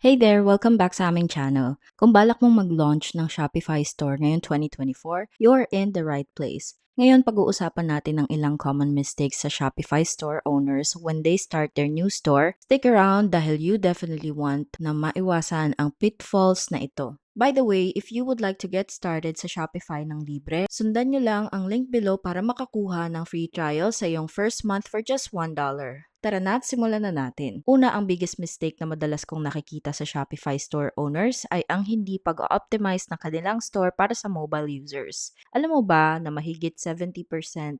Hey there! Welcome back sa aming channel. Kung balak mong mag-launch ng Shopify store ngayong 2024, you're in the right place. Ngayon, pag-uusapan natin ang ilang common mistakes sa Shopify store owners when they start their new store. Stick around dahil you definitely want na maiwasan ang pitfalls na ito. By the way, if you would like to get started sa Shopify ng libre, sundan nyo lang ang link below para makakuha ng free trial sa iyong first month for just $1. Tara na at simulan na natin. Una, ang biggest mistake na madalas kong nakikita sa Shopify store owners ay ang hindi pag-optimize ng kanilang store para sa mobile users. Alam mo ba na mahigit 70%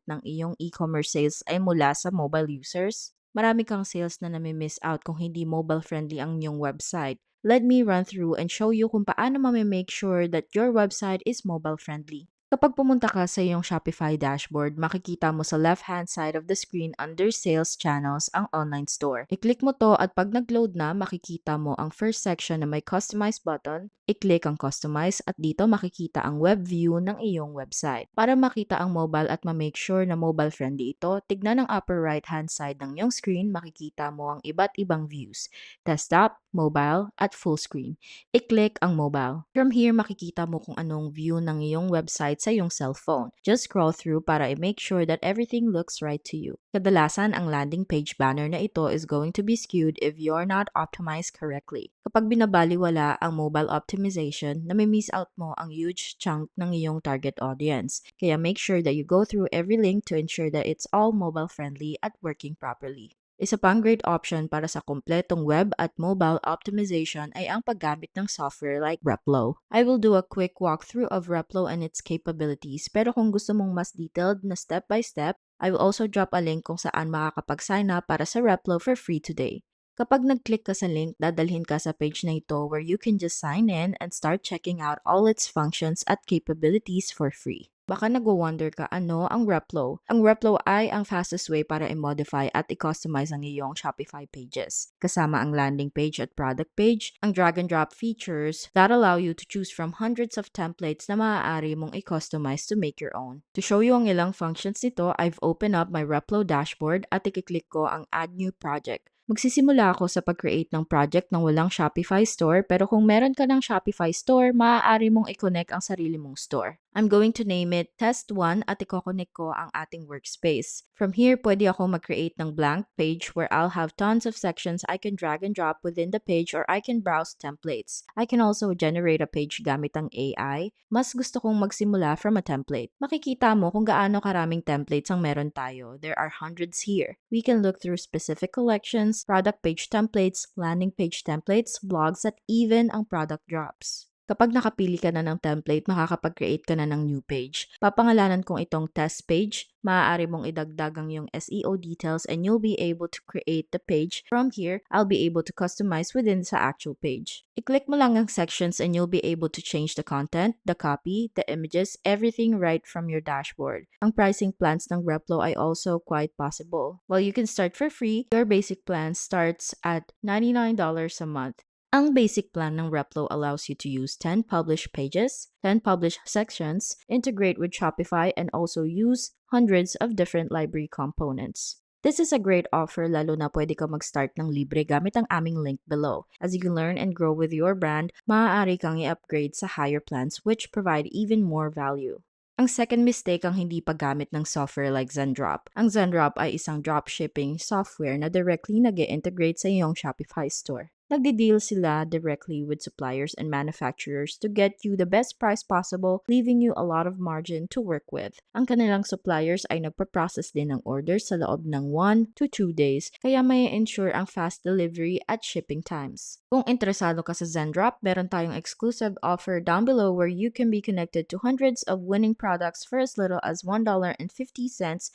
ng iyong e-commerce sales ay mula sa mobile users? Marami kang sales na nami-miss out kung hindi mobile-friendly ang iyong website. Let me run through and show you kung paano make sure that your website is mobile-friendly. Kapag pumunta ka sa iyong Shopify dashboard, makikita mo sa left-hand side of the screen under Sales Channels ang online store. I-click mo to at pag nag-load na, makikita mo ang first section na may Customize button. I-click ang Customize at dito makikita ang web view ng iyong website. Para makita ang mobile at ma-make sure na mobile-friendly ito, tignan ang upper right-hand side ng iyong screen, makikita mo ang iba't ibang views. Desktop, mobile, at full screen. I-click ang mobile. From here, makikita mo kung anong view ng iyong website sa iyong cellphone. Just scroll through para i-make sure that everything looks right to you. Kadalasan, ang landing page banner na ito is going to be skewed if you're not optimized correctly. Kapag binabaliwala ang mobile optimization, nami-miss out mo ang huge chunk ng iyong target audience. Kaya make sure that you go through every link to ensure that it's all mobile-friendly at working properly. Isa pang great option para sa kumpletong web at mobile optimization ay ang paggamit ng software like Replo. I will do a quick walkthrough of Replo and its capabilities, pero kung gusto mong mas detailed na step-by-step, I will also drop a link kung saan makakapag-sign up para sa Replo for free today. Kapag nag-click ka sa link, dadalhin ka sa page na ito where you can just sign in and start checking out all its functions at capabilities for free. Baka nagwo-wonder ka ano ang Replo. Ang Replo ay ang fastest way para i-modify at i-customize ang iyong Shopify pages. Kasama ang landing page at product page, ang drag and drop features that allow you to choose from hundreds of templates na maaari mong i-customize to make your own. To show you ang ilang functions nito, I've opened up my Replo dashboard at i-click ko ang Add New Project. Magsisimula ako sa pag-create ng project ng walang Shopify store, pero kung meron ka ng Shopify store, maaari mong i-connect ang sarili mong store. I'm going to name it Test 1 at i-connect ko ang ating workspace. From here, pwede ako mag-create ng blank page where I'll have tons of sections I can drag and drop within the page or I can browse templates. I can also generate a page gamit ang AI. Mas gusto kong magsimula from a template. Makikita mo kung gaano karaming templates ang meron tayo. There are hundreds here. We can look through specific collections, product page templates, landing page templates, blogs, at even ang product drops. Kapag nakapili ka na ng template, makakapag-create ka na ng new page. Papangalanan kong itong test page. Maaari mong idagdag ang iyong SEO details and you'll be able to create the page. From here, I'll be able to customize within sa actual page. I-click mo lang ang sections and you'll be able to change the content, the copy, the images, everything right from your dashboard. Ang pricing plans ng Replo ay also quite possible. While you can start for free, your basic plan starts at $99 a month. Ang basic plan ng Replo allows you to use 10 published pages, 10 published sections, integrate with Shopify, and also use hundreds of different library components. This is a great offer lalo na pwede ka mag-start ng libre gamit ang aming link below. As you can learn and grow with your brand, maaari kang i-upgrade sa higher plans which provide even more value. Ang second mistake ang hindi paggamit ng software like Zendrop. Ang Zendrop ay isang dropshipping software na directly nag-integrate sa iyong Shopify store. Nagde-deal sila directly with suppliers and manufacturers to get you the best price possible, leaving you a lot of margin to work with. Ang kanilang suppliers ay nagpa-process din ng orders sa loob ng 1 to 2 days, kaya may ensure ang fast delivery at shipping times. Kung interesado ka sa Zendrop, meron tayong exclusive offer down below where you can be connected to hundreds of winning products for as little as $1.50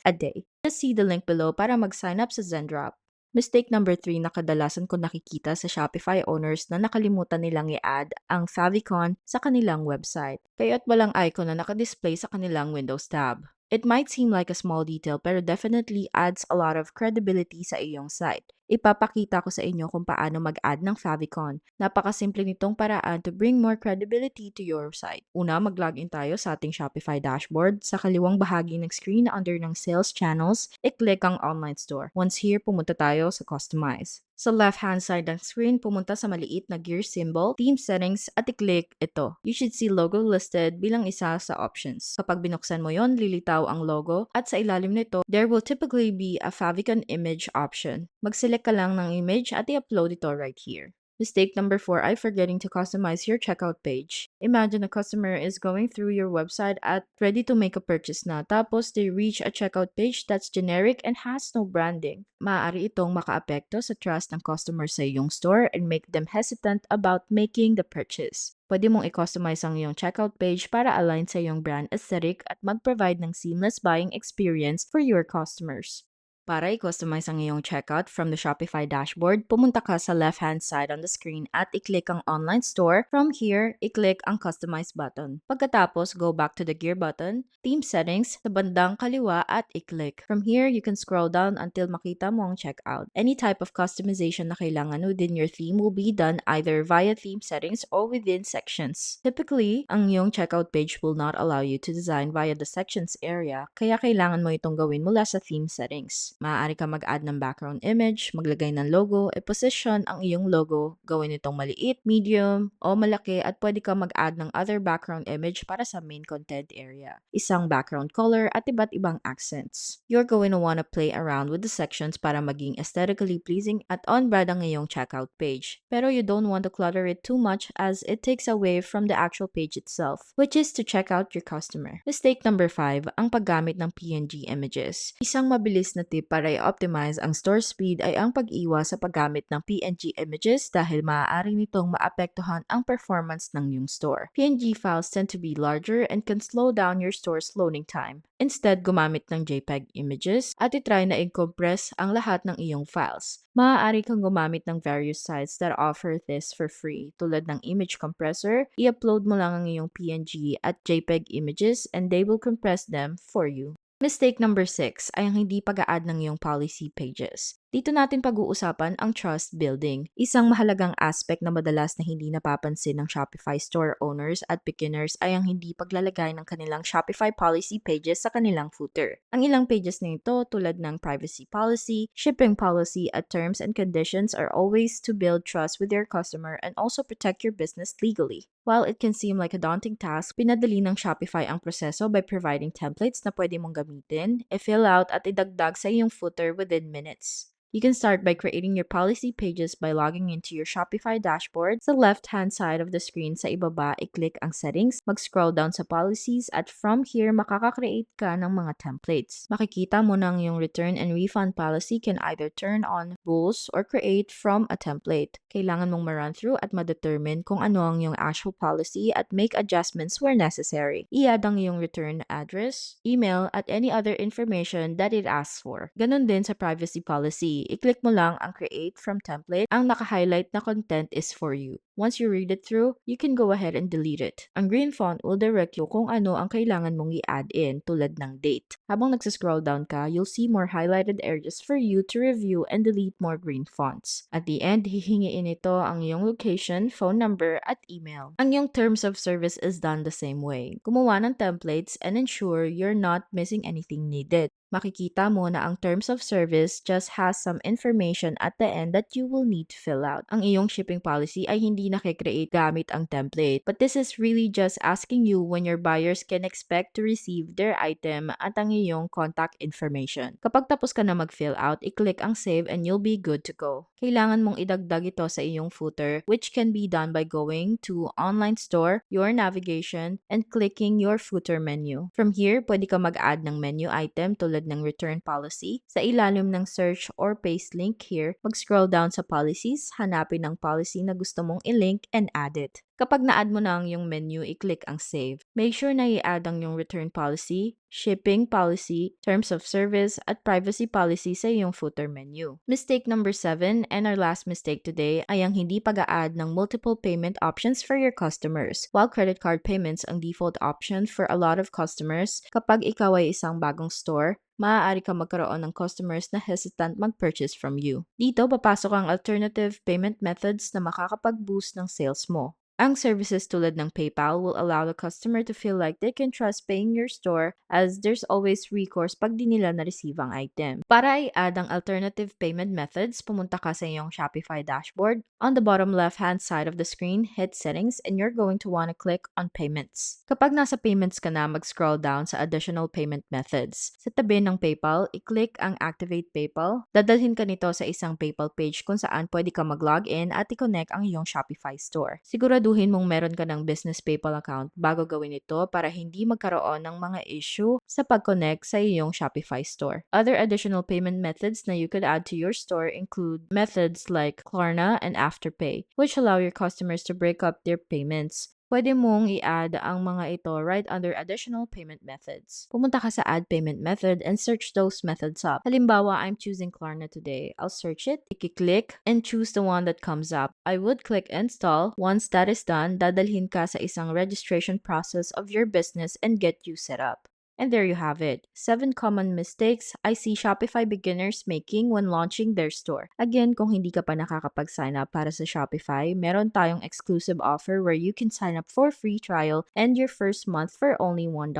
a day. Just see the link below para mag-sign up sa Zendrop. Mistake number 3 na kadalasan ko nakikita sa Shopify owners na nakalimutan nilang i-add ang favicon sa kanilang website, kaya't walang icon na nakadisplay sa kanilang Windows tab. It might seem like a small detail pero definitely adds a lot of credibility sa iyong site. ipapakita ko sa inyo kung paano mag-add ng favicon. Napakasimple nitong paraan to bring more credibility to your site. Una, mag-login tayo sa ating Shopify dashboard. Sa kaliwang bahagi ng screen under ng Sales Channels, i-click ang Online Store. Once here, pumunta tayo sa Customize. Sa left-hand side ng screen, pumunta sa maliit na gear symbol, Theme Settings, at i-click ito. You should see logo listed bilang isa sa options. Kapag binuksan mo yon, lilitaw ang logo, at sa ilalim nito, there will typically be a favicon image option. Mag-select ka lang ng image at i-upload ito right here. Mistake number 4 ay forgetting to customize your checkout page. Imagine a customer is going through your website at ready to make a purchase na, tapos they reach a checkout page that's generic and has no branding. Maaari itong makaapekto sa trust ng customer sa iyong store and make them hesitant about making the purchase. Pwede mong i-customize ang iyong checkout page para align sa iyong brand aesthetic at mag-provide ng seamless buying experience for your customers. Para i-customize ang iyong checkout from the Shopify dashboard, pumunta ka sa left-hand side on the screen at i-click ang Online Store. From here, i-click ang Customize button. Pagkatapos, go back to the Gear button, Theme Settings, sa bandang kaliwa at i-click. From here, you can scroll down until makita mo ang checkout. Any type of customization na kailangan within your theme will be done either via Theme Settings or within Sections. Typically, ang iyong checkout page will not allow you to design via the Sections area, kaya kailangan mo itong gawin mula sa Theme Settings. Maaari ka mag-add ng background image, maglagay ng logo, i-position ang iyong logo, gawin itong maliit, medium, o malaki at pwede ka mag-add ng other background image para sa main content area, isang background color at iba't ibang accents. You're going to want to play around with the sections para maging aesthetically pleasing at on-brand ang iyong checkout page. Pero you don't want to clutter it too much as it takes away from the actual page itself, which is to check out your customer. Mistake number 5, ang paggamit ng PNG images. Isang mabilis na tip para i-optimize ang store speed ay ang pag-iwas sa paggamit ng PNG images dahil maaari nitong maapektuhan ang performance ng iyong store. PNG files tend to be larger and can slow down your store's loading time. Instead, gumamit ng JPEG images at itry na i-compress ang lahat ng iyong files. Maaari kang gumamit ng various sites that offer this for free, tulad ng image compressor. I-upload mo lang ang iyong PNG at JPEG images and they will compress them for you. Mistake number 6 ay ang hindi pag-a-add ng iyong policy pages. Dito natin pag-uusapan ang trust building, isang mahalagang aspect na madalas na hindi napapansin ng Shopify store owners at beginners ay ang hindi paglalagay ng kanilang Shopify policy pages sa kanilang footer. Ang ilang pages na ito tulad ng privacy policy, shipping policy at terms and conditions are always to build trust with your customer and also protect your business legally. While it can seem like a daunting task, pinadali ng Shopify ang proseso by providing templates na pwede mong gamitin, i-fill out at idagdag sa iyong footer within minutes. You can start by creating your policy pages by logging into your Shopify dashboard. Sa left-hand side of the screen sa ibaba, i-click ang settings, mag-scroll down sa policies at from here, makaka-create ka ng mga templates. Makikita mo na ang iyong return and refund policy can either turn on rules or create from a template. Kailangan mong ma-run through at ma-determine kung ano ang iyong actual policy at make adjustments where necessary. I-add ang iyong return address, email, at any other information that it asks for. Ganon din sa privacy policy. I-click mo lang ang Create from Template. Ang naka-highlight na content is for you. Once you read it through, you can go ahead and delete it. Ang green font will direct you kung ano ang kailangan mong i-add in tulad ng date. Habang nagsiscroll down ka, you'll see more highlighted areas for you to review and delete more green fonts. At the end, hihingiin ito ang iyong location, phone number, at email. Ang iyong terms of service is done the same way. Gumawa ng templates and ensure you're not missing anything needed. Makikita mo na ang terms of service just has some information at the end that you will need to fill out. Ang iyong shipping policy ay hindi nakikreate gamit ang template, but this is really just asking you when your buyers can expect to receive their item at ang iyong contact information. Kapag tapos ka na mag-fill out, i-click ang save and you'll be good to go. Kailangan mong idagdag ito sa iyong footer, which can be done by going to Online Store, your navigation, and clicking your footer menu. From here, pwede ka mag-add ng menu item tulad ng return policy. Sa ilalim ng search or paste link here, mag-scroll down sa policies, hanapin ang policy na gusto mong i-link and add it. Kapag na-add mo na ang iyong menu, i-click ang Save. Make sure na i-add ang iyong return policy, shipping policy, terms of service, at privacy policy sa iyong footer menu. Mistake number 7 and our last mistake today ay ang hindi pag-a-add ng multiple payment options for your customers. While credit card payments ang default option for a lot of customers, kapag ikaw ay isang bagong store, maaari ka magkaroon ng customers na hesitant mag-purchase from you. Dito, papasok ang alternative payment methods na makakapag-boost ng sales mo. Ang services tulad ng PayPal will allow the customer to feel like they can trust paying your store as there's always recourse pag di nila na-receive ang item. Para i-add ang alternative payment methods, pumunta ka sa iyong Shopify dashboard. On the bottom left-hand side of the screen, hit Settings and you're going to want to click on Payments. Kapag nasa Payments ka na, mag-scroll down sa Additional Payment Methods. Sa tabi ng PayPal, i-click ang Activate PayPal. Dadalhin ka nito sa isang PayPal page kung saan pwede ka mag-login at i-connect ang iyong Shopify store. Siguraduhin mong meron ka ng business PayPal account bago gawin ito para hindi magkaroon ng mga issue sa pag-connect sa iyong Shopify store. Other additional payment methods na you could add to your store include methods like Klarna and Afterpay, which allow your customers to break up their payments. Pwede mong i-add ang mga ito right under additional payment methods. Pumunta ka sa add payment method and search those methods up. Halimbawa, I'm choosing Klarna today. I'll search it, i-click, and choose the one that comes up. I would click install. Once that is done, dadalhin ka sa isang registration process of your business and get you set up. And there you have it. 7 common mistakes I see Shopify beginners making when launching their store. Again, kung hindi ka pa nakakapag-sign up para sa Shopify, meron tayong exclusive offer where you can sign up for free trial and your first month for only $1.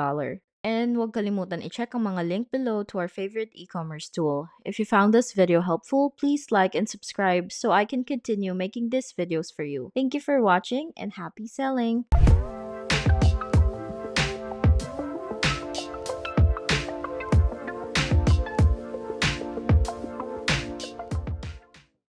And huwag kalimutan i-check ang mga link below to our favorite e-commerce tool. If you found this video helpful, please like and subscribe so I can continue making these videos for you. Thank you for watching and happy selling!